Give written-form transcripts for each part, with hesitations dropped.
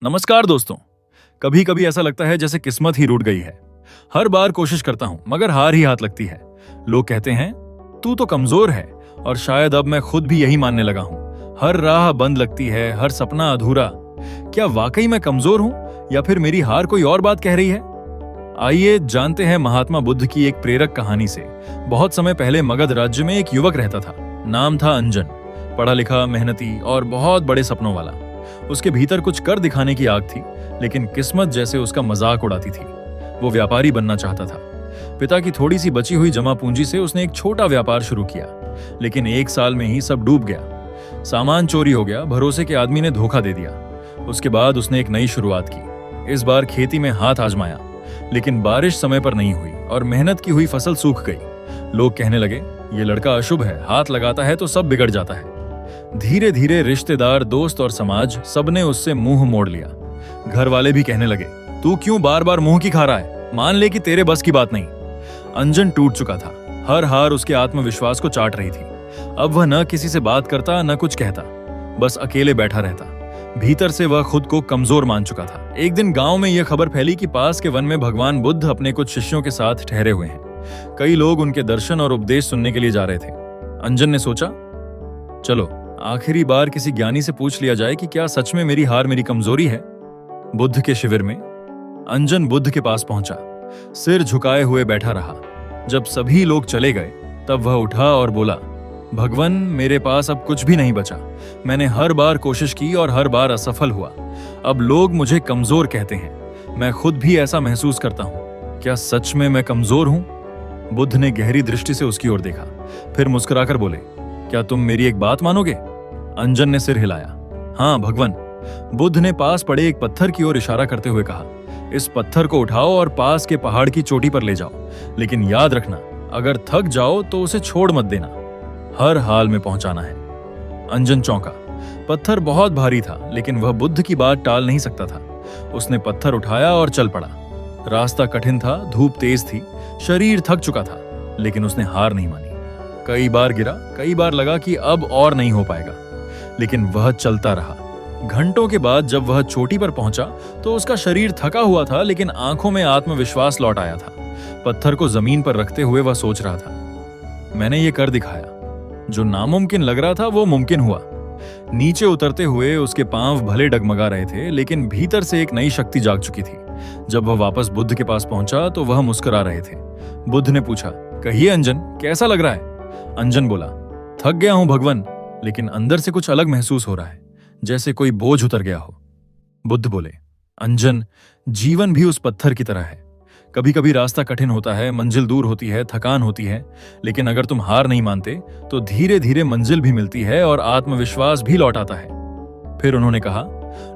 नमस्कार दोस्तों। कभी कभी ऐसा लगता है जैसे किस्मत ही रूठ गई है। हर बार कोशिश करता हूं मगर हार ही हाथ लगती है। लोग कहते हैं तू तो कमजोर है, और शायद अब मैं खुद भी यही मानने लगा हूं। हर राह बंद लगती है, हर सपना अधूरा। क्या वाकई मैं कमजोर हूं या फिर मेरी हार कोई और बात कह रही है? आइए जानते हैं महात्मा बुद्ध की एक प्रेरक कहानी से। बहुत समय पहले मगध राज्य में एक युवक रहता था। नाम था अंजन। पढ़ा लिखा, मेहनती और बहुत बड़े सपनों वाला। उसके भीतर कुछ कर दिखाने की आग थी, लेकिन किस्मत जैसे उसका मजाक उड़ाती थी। वो व्यापारी बनना चाहता था। पिता की थोड़ी सी बची हुई जमा पूंजी से उसने एक छोटा व्यापार शुरू किया, लेकिन एक साल में ही सब डूब गया। सामान चोरी हो गया, भरोसे के आदमी ने धोखा दे दिया। उसके बाद उसने एक नई शुरुआत की। इस बार खेती में हाथ आजमाया, लेकिन बारिश समय पर नहीं हुई और मेहनत की हुई फसल सूख गई। लोग कहने लगे, ये लड़का अशुभ है, हाथ लगाता है तो सब बिगड़ जाता है। धीरे धीरे रिश्तेदार, दोस्त और समाज सबने उससे मुंह मोड़ लिया। घर वाले भी कहने लगे, तू क्यों बार बार मुंह की खा रहा है, मान ले कि तेरे बस की बात नहीं। अंजन टूट चुका था। हर हार उसके आत्मविश्वास को चाट रही थी। अब वह न किसी से बात करता, न कुछ कहता, बस अकेले बैठा रहता। भीतर से वह खुद को कमजोर मान चुका था। एक दिन गांव में यह खबर फैली कि पास के वन में भगवान बुद्ध अपने कुछ शिष्यों के साथ ठहरे हुए हैं। कई लोग उनके दर्शन और उपदेश सुनने के लिए जा रहे थे। अंजन ने सोचा, चलो आखिरी बार किसी ज्ञानी से पूछ लिया जाए कि क्या सच में मेरी हार मेरी कमजोरी है। बुद्ध के शिविर में अंजन बुद्ध के पास पहुंचा। सिर झुकाए हुए बैठा रहा। जब सभी लोग चले गए तब वह उठा और बोला, भगवान, मेरे पास अब कुछ भी नहीं बचा। मैंने हर बार कोशिश की और हर बार असफल हुआ। अब लोग मुझे कमजोर कहते हैं। मैं खुद भी ऐसा महसूस करता हूं। क्या सच में मैं कमजोर हूं? बुद्ध ने गहरी दृष्टि से उसकी ओर देखा, फिर मुस्कुराकर बोले, क्या तुम मेरी एक बात मानोगे? अंजन ने सिर हिलाया। हाँ भगवान। बुद्ध ने पास पड़े एक पत्थर की ओर इशारा करते हुए कहा, इस पत्थर को उठाओ और पास के पहाड़ की चोटी पर ले जाओ, लेकिन याद रखना, अगर थक जाओ तो उसे छोड़ मत देना। हर हाल में पहुंचाना है। अंजन चौंका। पत्थर बहुत भारी था, लेकिन वह बुद्ध की बात टाल नहीं सकता था। उसने पत्थर उठाया और चल पड़ा। रास्ता कठिन था, धूप तेज थी, शरीर थक चुका था, लेकिन उसने हार नहीं मानी। कई बार गिरा, कई बार लगा कि अब और नहीं हो पाएगा, लेकिन वह चलता रहा। घंटों के बाद जब वह चोटी पर पहुंचा तो उसका शरीर थका हुआ था, लेकिन आंखों में आत्मविश्वास लौट आया था। पत्थर को जमीन पर रखते हुए वह सोच रहा था, मैंने ये कर दिखाया। जो नामुमकिन लग रहा था वो मुमकिन हुआ। नीचे उतरते हुए उसके पांव भले डगमगा रहे थे, लेकिन भीतर से एक नई शक्ति जाग चुकी थी। जब वह वापस बुद्ध के पास पहुंचा तो वह मुस्कुरा रहे थे। बुद्ध ने पूछा, कहिए अंजन, कैसा लग रहा है? अंजन बोला, थक गया हूं भगवान, लेकिन अंदर से कुछ अलग महसूस हो रहा है, जैसे कोई बोझ उतर गया हो। बुद्ध बोले, अंजन, जीवन भी उस पत्थर की तरह है। कभी कभी रास्ता कठिन होता है, मंजिल दूर होती है, थकान होती है, लेकिन अगर तुम हार नहीं मानते तो धीरे धीरे मंजिल भी मिलती है और आत्मविश्वास भी लौट आता है। फिर उन्होंने कहा,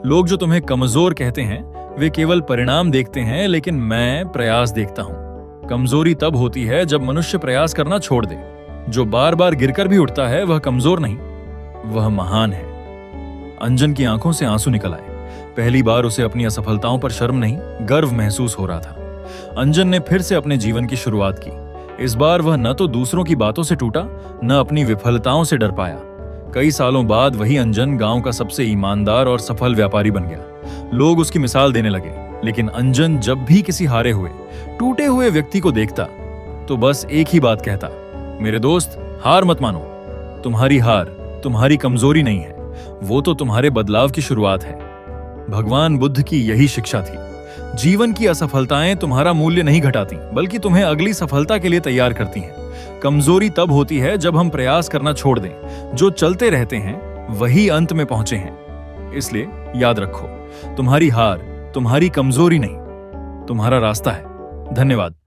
लोग जो तुम्हें कमजोर कहते हैं वे केवल परिणाम देखते हैं, लेकिन मैं प्रयास देखता हूं। कमजोरी तब होती है जब मनुष्य प्रयास करना छोड़ दे। जो बार बार गिरकर भी उठता है वह कमजोर नहीं, वह महान है। अंजन की आंखों से आंसू निकल आए। पहली बार उसे अपनी असफलताओं पर शर्म नहीं, गर्व महसूस हो रहा था। अंजन ने फिर से अपने जीवन की शुरुआत की। इस बार वह न तो दूसरों की बातों से टूटा, न अपनी विफलताओं से डर पाया। कई सालों बाद वही अंजन गांव का सबसे ईमानदार और सफल व्यापारी बन गया। लोग उसकी मिसाल देने लगे, लेकिन अंजन जब भी किसी हारे हुए, टूटे हुए व्यक्ति को देखता तो बस एक ही बात कहता, मेरे दोस्त, हार मत मानो। तुम्हारी हार तुम्हारी कमजोरी नहीं है, वो तो तुम्हारे बदलाव की शुरुआत है। भगवान बुद्ध की यही शिक्षा थी। जीवन की असफलताएं तुम्हारा मूल्य नहीं घटाती, बल्कि तुम्हें अगली सफलता के लिए तैयार करती हैं। कमजोरी तब होती है जब हम प्रयास करना छोड़ दें। जो चलते रहते हैं वही अंत में पहुंचे हैं। इसलिए याद रखो, तुम्हारी हार तुम्हारी कमजोरी नहीं, तुम्हारा रास्ता है। धन्यवाद।